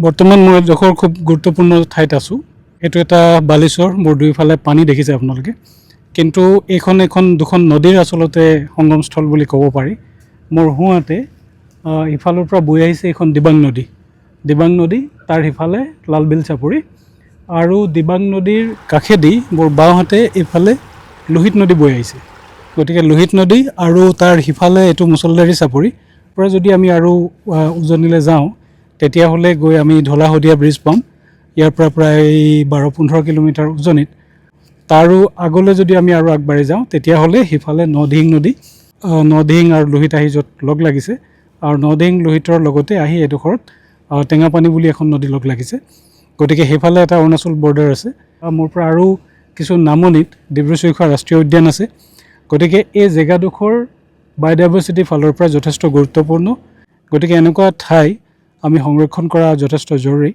বৰ্তমান মই এডোখৰ খুব গুৰুত্বপূৰ্ণ ঠাইত আছোঁ। এইটো এটা বালিচৰ, মোৰ দুয়োফালে পানী দেখিছে আপোনালোকে। কিন্তু এখন দুখন নদীৰ আচলতে সংগমস্থল বুলি ক'ব পাৰি। মোৰ সোঁহাতে ইফালৰ পৰা বৈ আহিছে এইখন দিবাং নদী। দিবাং নদী, তাৰ সিফালে লালবিল চাপৰি, আৰু দিবাং নদীৰ কাষেদি মোৰ বাওঁহাতে এইফালে লোহিত নদী বৈ আহিছে। গতিকে লোহিত নদী আৰু তাৰ সিফালে এইটো মুছলধাৰী চাপৰি পৰা যদি আমি আৰু উজনিলৈ যাওঁ, তেতিয়াহ'লে গৈ আমি ঢলা শদিয়া ব্ৰিজ পাম। ইয়াৰ পৰা প্ৰায় 12-15 কিলোমিটাৰ উজনিত। তাৰো আগলৈ যদি আমি আৰু আগবাঢ়ি যাওঁ, তেতিয়াহ'লে সিফালে নদিহিং নদী, নদিহিং আৰু লোহিত আহি য'ত লগ লাগিছে, আৰু নদিহিং লোহিতৰ লগতে আহি এডোখৰত টেঙাপানী বুলি এখন নদী লগ লাগিছে। গতিকে সেইফালে এটা অৰুণাচল বৰ্ডাৰ আছে। মোৰ পৰা আৰু কিছু নামনিত ডিব্ৰু-চৈখোৱা ৰাষ্ট্ৰীয় উদ্যান আছে। গতিকে এই জেগাডোখৰ বায়'ডাইভাৰ্চিটিৰ ফালৰ পৰা যথেষ্ট গুৰুত্বপূৰ্ণ। গতিকে এনেকুৱা ঠাই আমি সংৰক্ষণ কৰা যথেষ্ট জৰুৰী।